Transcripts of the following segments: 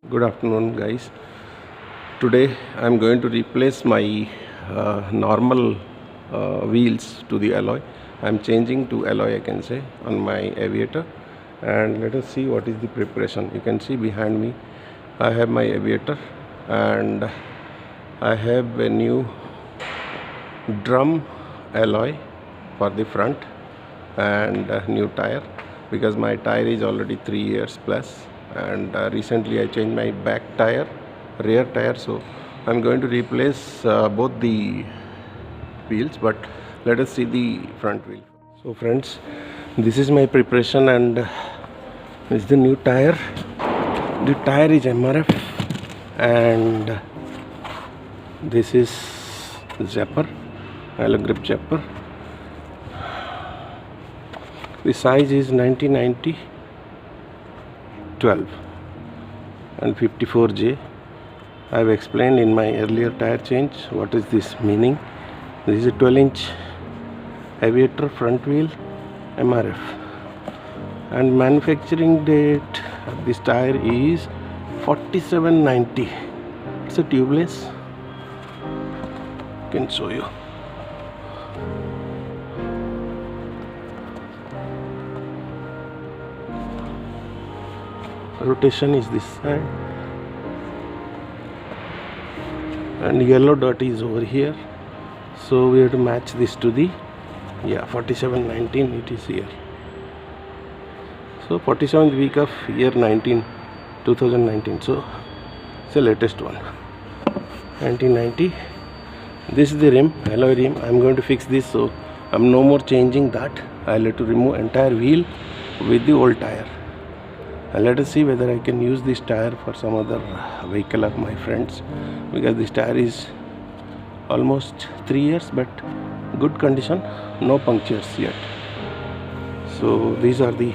Good afternoon, guys. Today I'm going to replace my normal wheels to the alloy. I'm changing to alloy, I can say, on my Aviator, and let us see what is the preparation. You can see behind me I have my Aviator, and I have a new drum alloy for the front and a new tire, because my tire is already 3 years plus, and recently I changed my back tire, rear tire. So I'm going to replace both the wheels, but let us see the front wheel. So friends, this is my preparation, and this is the new tire. The tire is MRF, and this is Zapper, Allo Grip Zapper. The size is 90/90 12 and 54J. I have explained in my earlier tire change what is this meaning. This is a 12-inch Aviator front wheel MRF, and manufacturing date of this tire is 4790. It's a tubeless. I can show you. Rotation is this side, and yellow dot is over here, so we have to match this to the 4719. It is here. So 47th week of year 2019. So it's the latest one, 1990. This is the rim, alloy rim. I'm going to fix this, so I'm no more changing that. I'll have to remove entire wheel with the old tire. And let us see whether I can use this tire for some other vehicle of my friends, because this tire is almost 3 years but good condition, no punctures yet. So these are the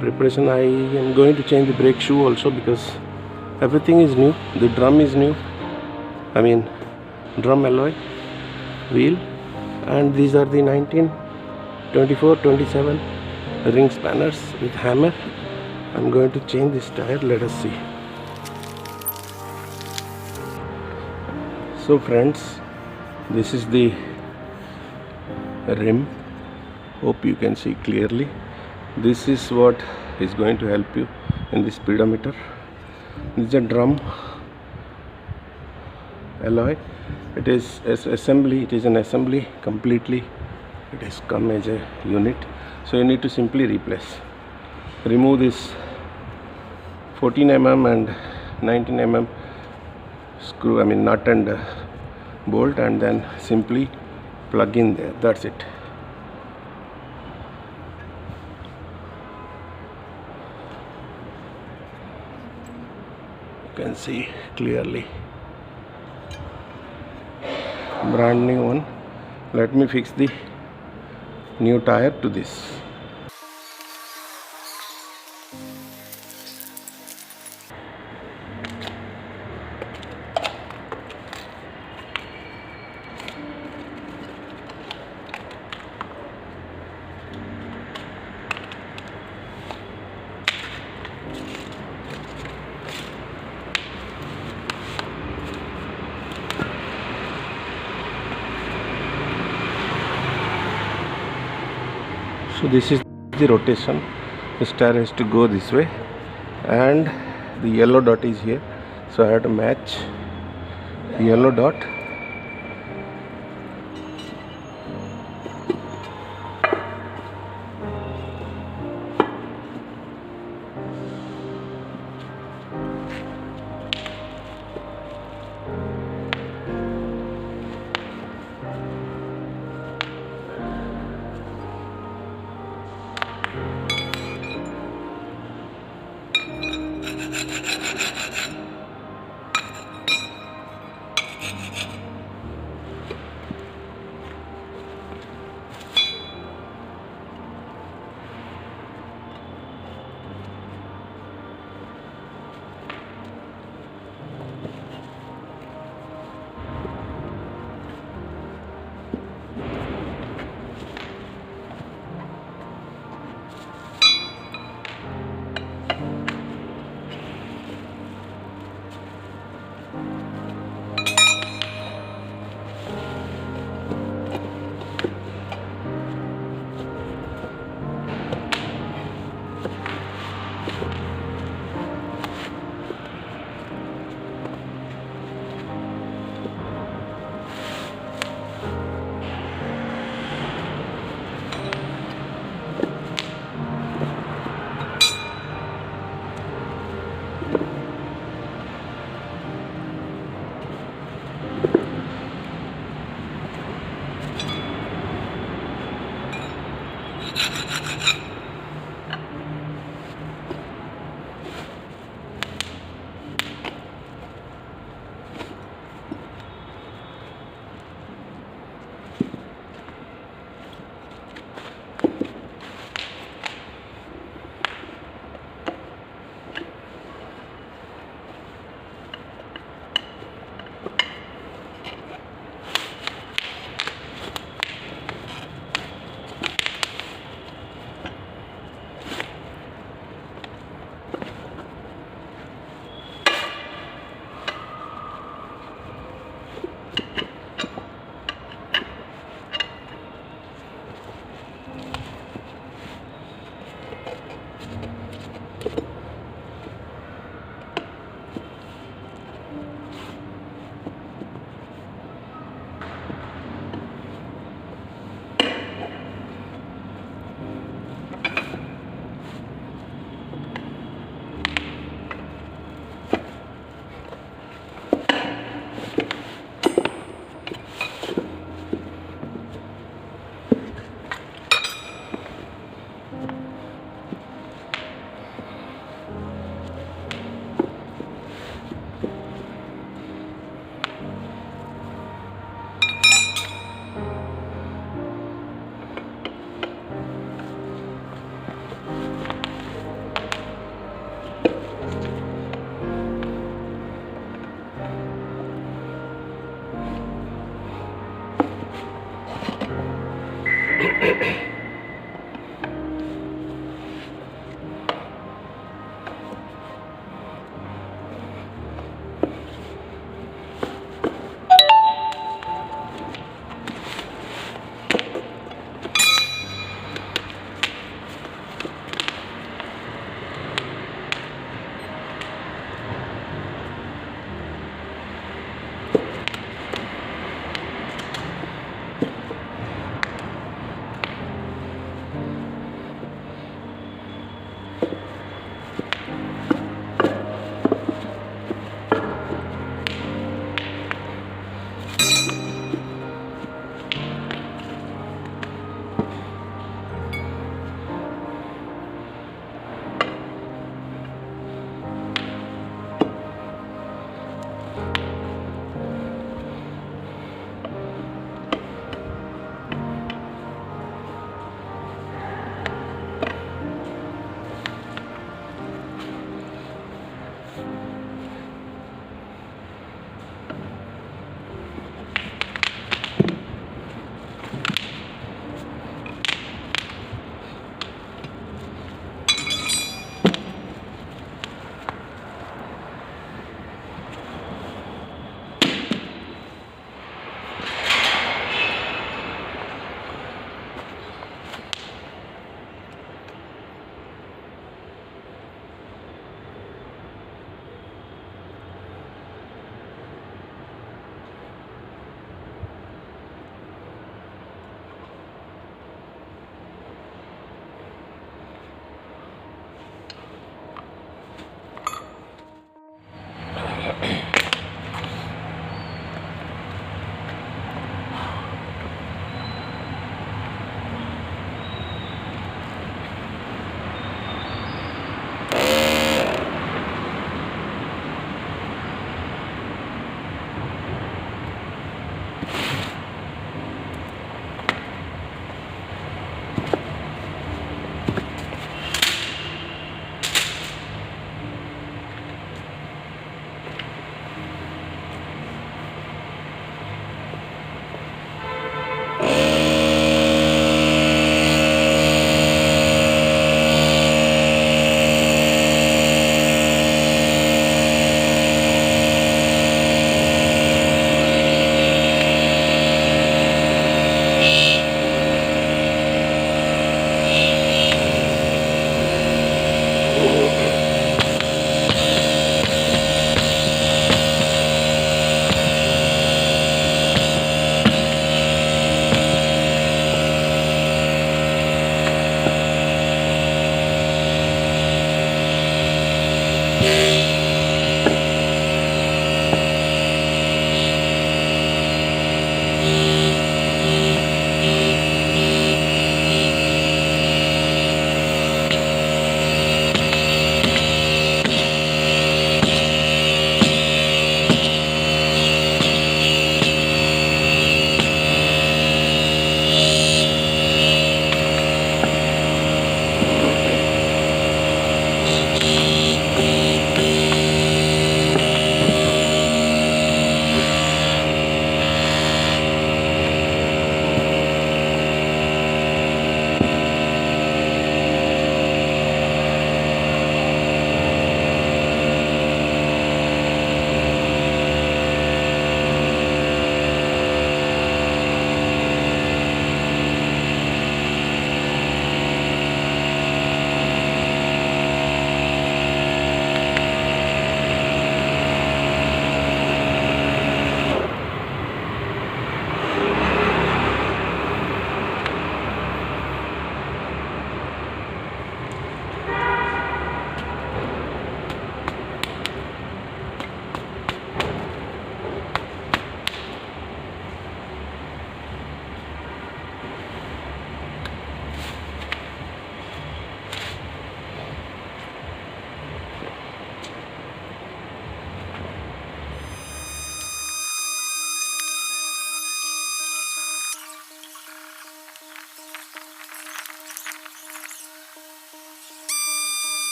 preparation. I am going to change the brake shoe also, because everything is new. The drum is new, I mean drum alloy wheel, and these are the 19, 24, 27 ring spanners with hammer. I'm going to change this tire. Let us see. So friends, this is the rim. Hope you can see clearly. This is what is going to help you in the speedometer. This is a drum alloy. It is assembly. It is an assembly completely. It has come as a unit. So you need to simply replace. Remove this 14 mm and 19 mm screw, I mean nut and bolt, and then simply plug in there. That's it. You can see clearly. Brand new one. Let me fix the new tire to this. So this is the rotation. This tire has to go this way, and the yellow dot is here, so I have to match the yellow dot.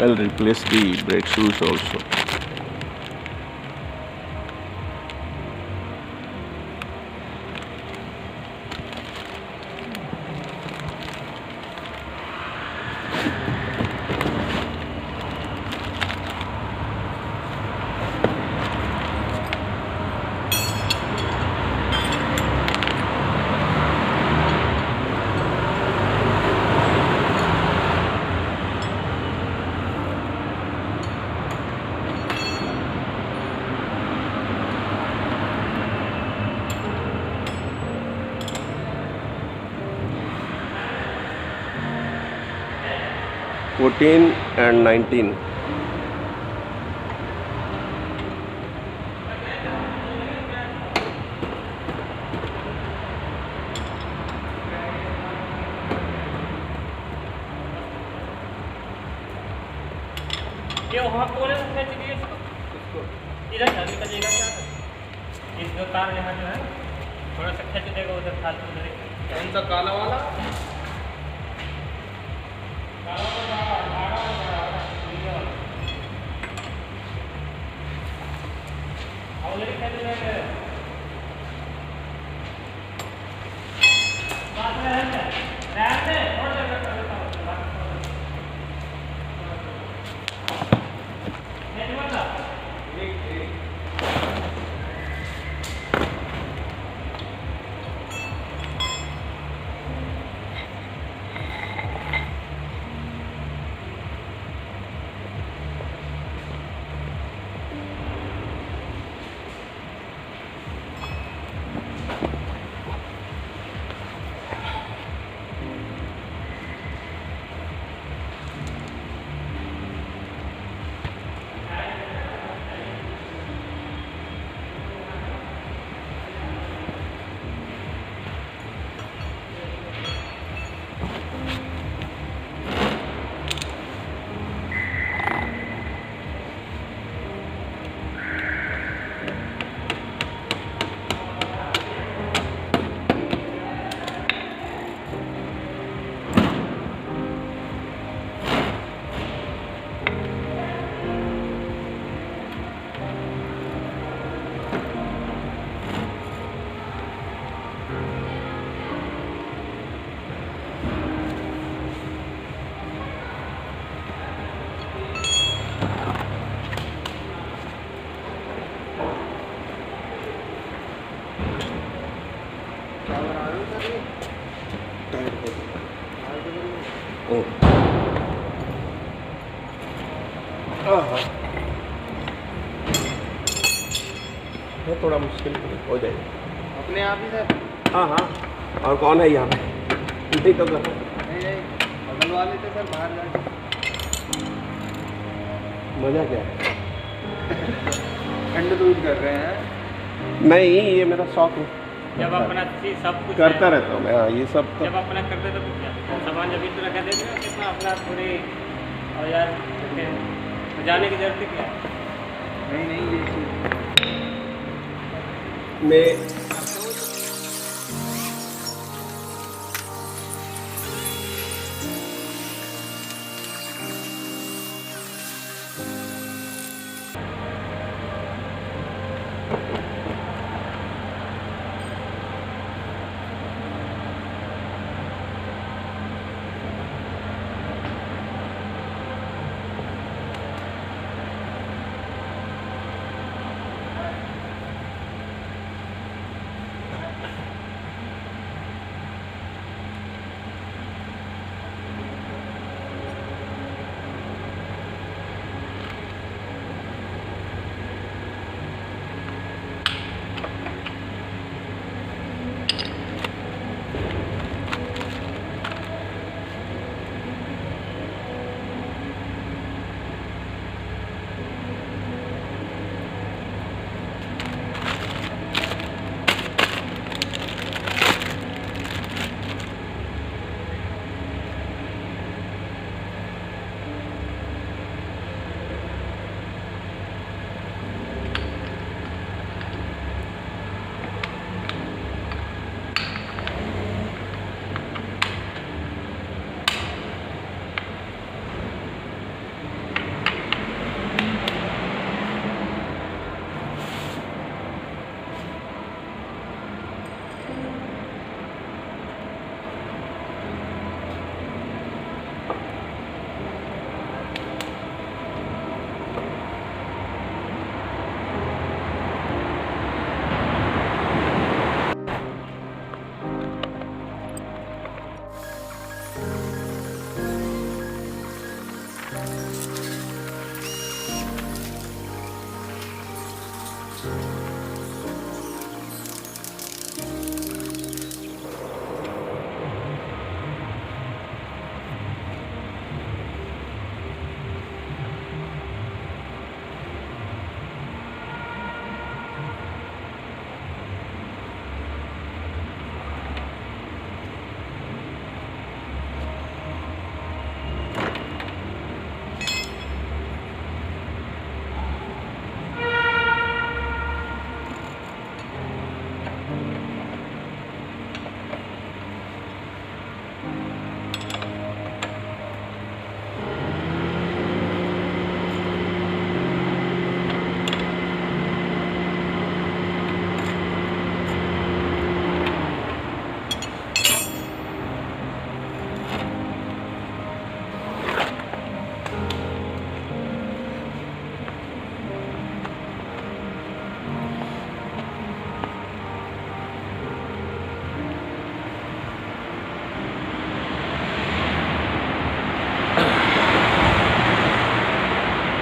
I'll replace the brake shoes also. Fourteen and 19. ये वहाँ कोने से खींच दिए इसको इधर जल्दी करिएगा क्या इस जो तार यहाँ जो है थोड़ा सा खींच देगा उधर फालतू उधर कौन सा काला वाला उधर ही खींच देगा बात में रहने थोड़ा सा है थोड़ा मुश्किल हो जाएगा अपने आप ही सर हाँ हाँ और कौन है यहाँ पे नहीं तो कर नहीं बगल वाले थे सर बाहर जाके मज़ा क्या है खंड दूध कर रहे हैं नहीं ये मेरा शौक है जब अपना चीज सब कुछ करता रहता हूँ मैं हाँ ये सब तो जब अपना कर देते तो क्या सामान जब इतना रखा देते हो कितना अपना थोड़ी और यार तो जाने की जरूरत क्या नहीं ये मैं